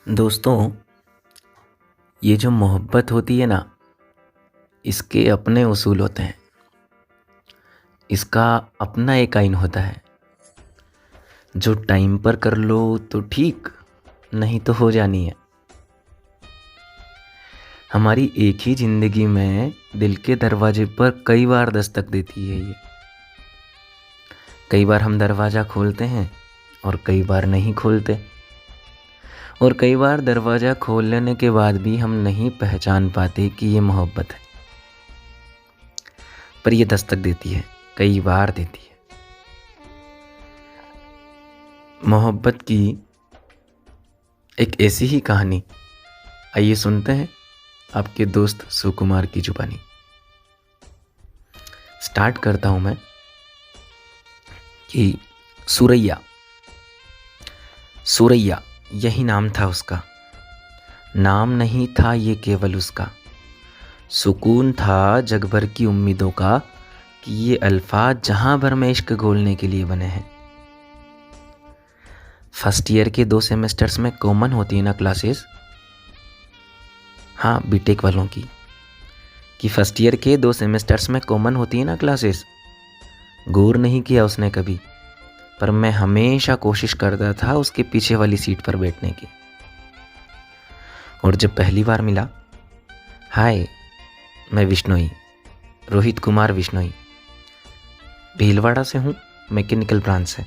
दोस्तों, ये जो मोहब्बत होती है ना, इसके अपने उसूल होते हैं। इसका अपना एक आइन होता है। जो टाइम पर कर लो तो ठीक, नहीं तो हो जानी है। हमारी एक ही ज़िंदगी में दिल के दरवाजे पर कई बार दस्तक देती है ये। कई बार हम दरवाज़ा खोलते हैं और कई बार नहीं खोलते। और कई बार दरवाज़ा खोल लेने के बाद भी हम नहीं पहचान पाते कि ये मोहब्बत है। पर ये दस्तक देती है, कई बार देती है। मोहब्बत की एक ऐसी ही कहानी, आइए सुनते हैं आपके दोस्त सुकुमार की जुबानी। स्टार्ट करता हूँ मैं कि सुरैया सुरैया यही नाम था उसका। नाम नहीं था ये केवल उसका, सुकून था जग भर की उम्मीदों का कि ये अल्फाज जहां भर में इश्क घोलने के लिए बने हैं। फर्स्ट ईयर के 2 सेमेस्टर्स में कॉमन होती है ना क्लासेस। हाँ, बीटेक वालों की कि फर्स्ट ईयर के 2 सेमेस्टर्स में कॉमन होती है ना क्लासेस। गौर नहीं किया उसने कभी, पर मैं हमेशा कोशिश करता था उसके पीछे वाली सीट पर बैठने की। और जब पहली बार मिला, हाय मैं विश्नोई, रोहित कुमार विश्नोई, भीलवाड़ा से हूँ, मैकेनिकल ब्रांच से।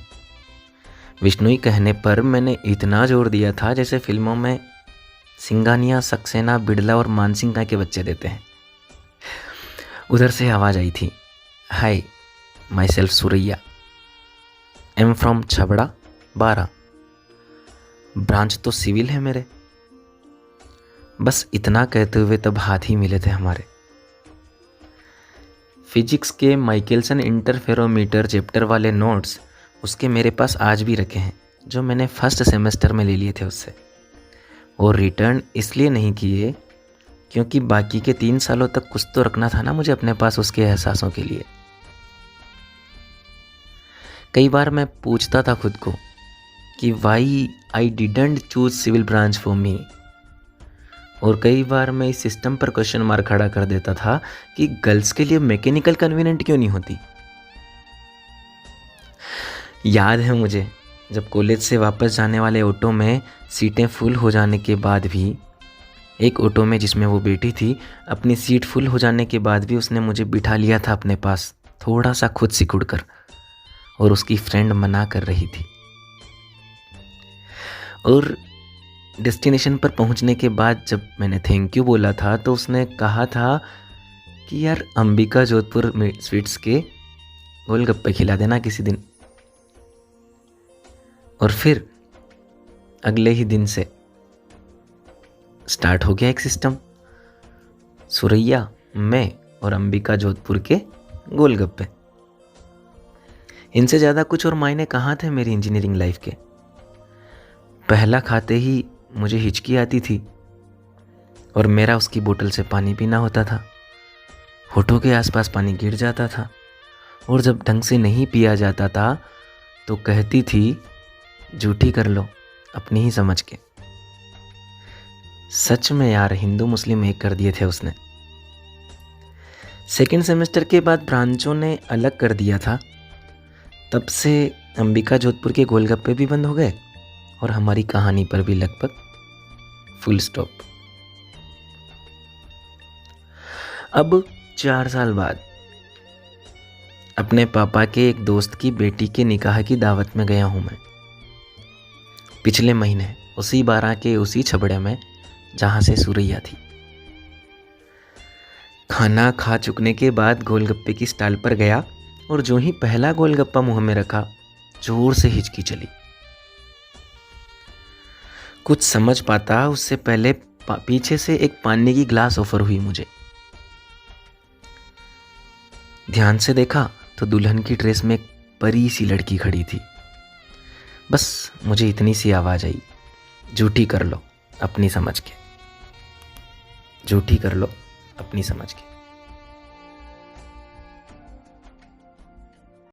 विश्नोई कहने पर मैंने इतना जोर दिया था जैसे फिल्मों में सिंगानिया, सक्सेना, बिड़ला और मानसिंह के बच्चे देते हैं। उधर से आवाज़ आई थी, hi myself Suraiya, am from Chhabra 12, branch तो सिविल है मेरे। बस इतना कहते हुए तब हाथ ही मिले थे हमारे। फिजिक्स के माइकलसन इंटरफेरोमीटर चैप्टर वाले नोट्स उसके मेरे पास आज भी रखे हैं, जो मैंने फर्स्ट सेमेस्टर में ले लिए थे उससे। और रिटर्न इसलिए नहीं किए क्योंकि बाकी के 3 सालों तक कुछ तो रखना था ना मुझे अपने पास उसके एहसासों के लिए। कई बार मैं पूछता था खुद को कि why I didn't choose civil branch for me. और कई बार मैं इस सिस्टम पर क्वेश्चन मार्क खड़ा कर देता था कि गर्ल्स के लिए मैकेनिकल कन्वीनियंट क्यों नहीं होती। याद है मुझे, जब कॉलेज से वापस जाने वाले ऑटो में सीटें फुल हो जाने के बाद भी, एक ऑटो में जिसमें वो बैठी थी, अपनी सीट फुल हो जाने के बाद भी उसने मुझे बिठा लिया था अपने पास, थोड़ा सा खुद सिकुड़ कर। और उसकी फ्रेंड मना कर रही थी। और डेस्टिनेशन पर पहुंचने के बाद जब मैंने थैंक यू बोला था तो उसने कहा था कि यार अंबिका जोधपुर स्वीट्स के गोलगप्पे खिला देना किसी दिन। और फिर अगले ही दिन से स्टार्ट हो गया एक सिस्टम, सुरैया, मैं और अंबिका जोधपुर के गोलगप्पे। इनसे ज़्यादा कुछ और मायने कहाँ थे मेरी इंजीनियरिंग लाइफ के। पहला खाते ही मुझे हिचकी आती थी और मेरा उसकी बोतल से पानी पीना होता था। होठों के आसपास पानी गिर जाता था और जब ढंग से नहीं पिया जाता था तो कहती थी, झूठी कर लो अपनी ही समझ के। सच में यार, हिंदू मुस्लिम एक कर दिए थे उसने। सेकेंड सेमेस्टर के बाद ब्रांचों ने अलग कर दिया था, तब से अंबिका जोधपुर के गोलगप्पे भी बंद हो गए और हमारी कहानी पर भी लगभग फुल स्टॉप। अब 4 साल बाद अपने पापा के एक दोस्त की बेटी के निकाह की दावत में गया हूं मैं। पिछले महीने उसी 12 के उसी छबड़े में जहां से सुरैया थी। खाना खा चुकने के बाद गोलगप्पे की स्टॉल पर गया और जो ही पहला गोलगप्पा मुंह में रखा, जोर से हिचकी चली। कुछ समझ पाता उससे पहले पीछे से एक पानी की ग्लास ऑफर हुई मुझे। ध्यान से देखा तो दुल्हन की ड्रेस में एक परी सी लड़की खड़ी थी। बस मुझे इतनी सी आवाज आई, झूठी कर लो अपनी समझ के, झूठी कर लो अपनी समझ के।